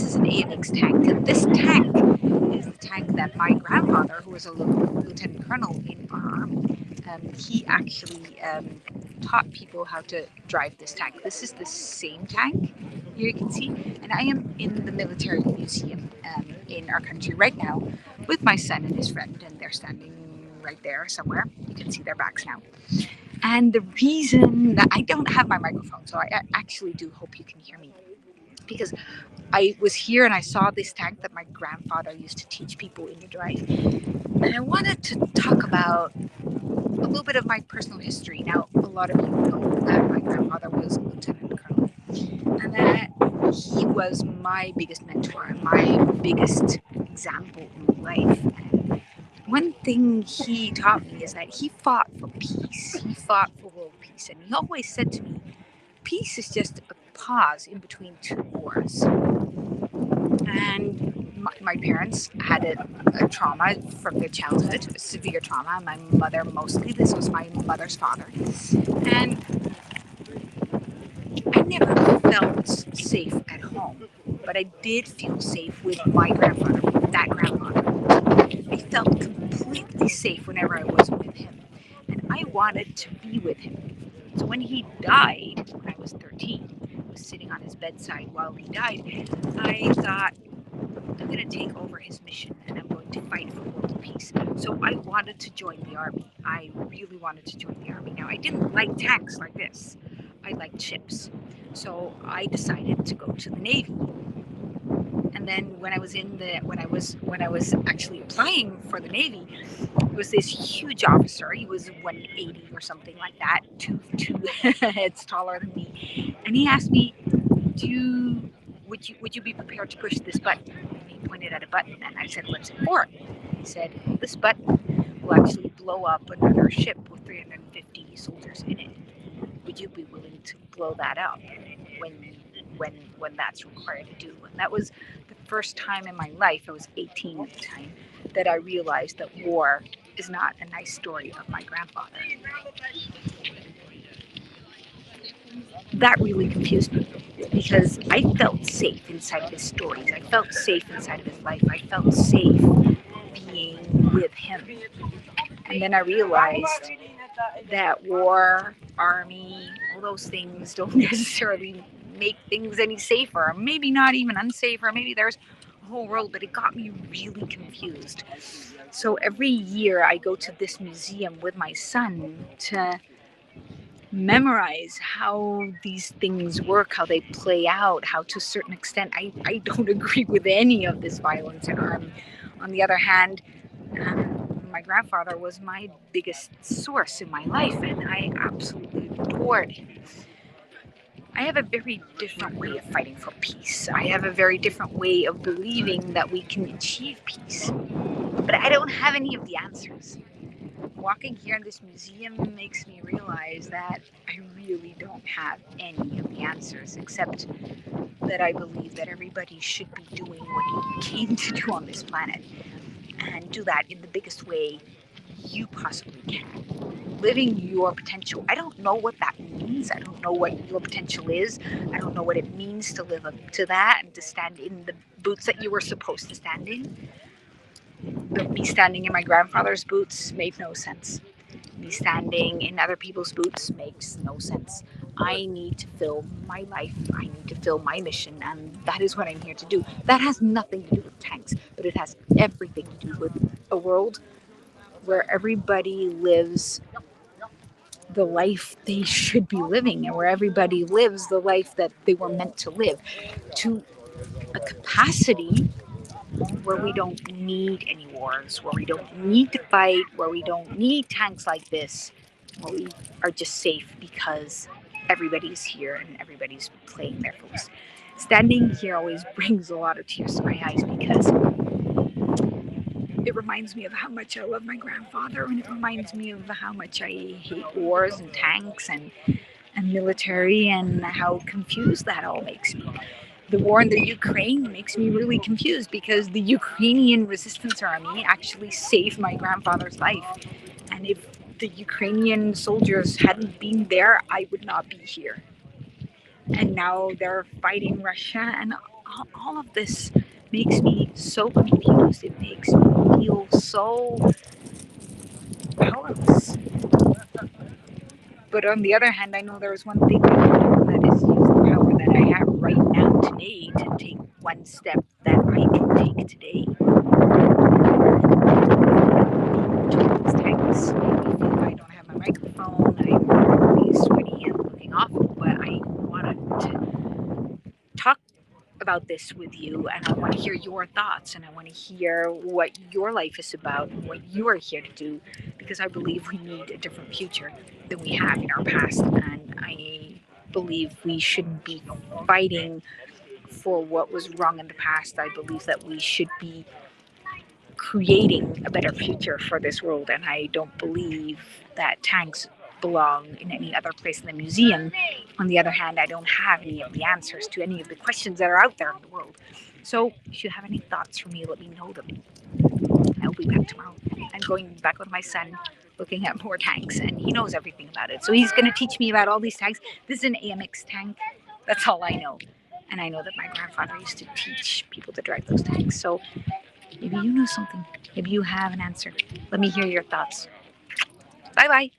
this is an ANX tank. And this tank is the tank that my grandfather, who was a lieutenant colonel in our army, he actually taught people how to drive this tank. This is the same tank, here you can see, and I am in the military museum in our country right now with my son and his friend, and they're standing right there somewhere. You can see their backs now. And the reason that I don't have my microphone, so I actually do hope you can hear me, because I was here and I saw this tank that my grandfather used to teach people in the drive. And I wanted to talk about a little bit of my personal history. Now, a lot of you know that my grandfather was a lieutenant colonel and that he was my biggest mentor, my biggest example in life. And one thing he taught me is that he fought for peace. He fought for world peace. And he always said to me, peace is just a pause in between two wars. And my parents had a trauma from their childhood, a severe trauma. My mother mostly. This was my mother's father. And I never felt safe at home, but I did feel safe with my grandfather, with that grandfather. I felt completely safe whenever I was with him, and I wanted to be with him. So when he died, when I was 13, I was sitting on his bedside while he died, I thought, I'm going to take over his mission and I'm going to fight for world peace. So I wanted to join the army. I really wanted to join the army. Now, I didn't like tanks like this. I liked ships. So I decided to go to the Navy. And then when I was actually applying for the Navy, it was this huge officer. He was 180 or something like that, two heads taller than me. And he asked me, would you be prepared to push this button? And he pointed at a button, and I said, what's it for? He said, well, this button will actually blow up another ship with 350 soldiers in it. Would you be willing to blow that up when when that's required to do? And that was the first time in my life, I was 18 at the time, that I realized that war is not a nice story of my grandfather. That really confused me because I felt safe inside his stories. I felt safe inside of his life. I felt safe being with him. And then I realized that war, army, all those things don't necessarily make things any safer. Maybe not even unsafer. Maybe there's a whole world, but it got me really confused. So every year I go to this museum with my son to memorize how these things work, how they play out, how to a certain extent I don't agree with any of this violence in army. On the other hand, my grandfather was my biggest source in my life, and I absolutely adored him. I have a very different way of fighting for peace. I have a very different way of believing that we can achieve peace. But I don't have any of the answers. Walking here in this museum makes me realize that I really don't have any of the answers, except that I believe that everybody should be doing what he came to do on this planet, and do that in the biggest way you possibly can. Living your potential. I don't know what that means. I don't know what your potential is. I don't know what it means to live up to that and to stand in the boots that you were supposed to stand in. But me standing in my grandfather's boots made no sense. Me standing in other people's boots makes no sense. I need to fill my life. I need to fill my mission, and that is what I'm here to do. That has nothing to do with tanks, but it has everything to do with a world where everybody lives the life they should be living, and where everybody lives the life that they were meant to live, to a capacity where we don't need any wars, where we don't need to fight, where we don't need tanks like this, where we are just safe because everybody's here and everybody's playing their foes. Standing here always brings a lot of tears to my eyes because it reminds me of how much I love my grandfather, and it reminds me of how much I hate wars and tanks and military, and how confused that all makes me. The war in the Ukraine makes me really confused because the Ukrainian resistance army actually saved my grandfather's life. And if the Ukrainian soldiers hadn't been there, I would not be here. And now they're fighting Russia, and all of this makes me so confused. It makes me feel so powerless. But on the other hand, I know there's one thing I can do, and that is use the power that I have right now today to take one step that I can take today towards tanks. Maybe feel I don't have my microphone, I'm really sweaty and looking awful, but I wanted to talk about this with you, and I want to hear your thoughts, and I want to hear what your life is about and what you are here to do, because I believe we need a different future than we have in our past, and I believe we shouldn't be fighting for what was wrong in the past. I believe that we should be creating a better future for this world, and I don't believe that tanks belong in any other place in the museum. On the other hand, I don't have any of the answers to any of the questions that are out there in the world. So, if you have any thoughts for me, let me know them. I'll be back tomorrow. I'm going back with my son, looking at more tanks, and he knows everything about it. So, he's going to teach me about all these tanks. This is an AMX tank. That's all I know. And I know that my grandfather used to teach people to drive those tanks. So, maybe you know something. Maybe you have an answer. Let me hear your thoughts. Bye bye.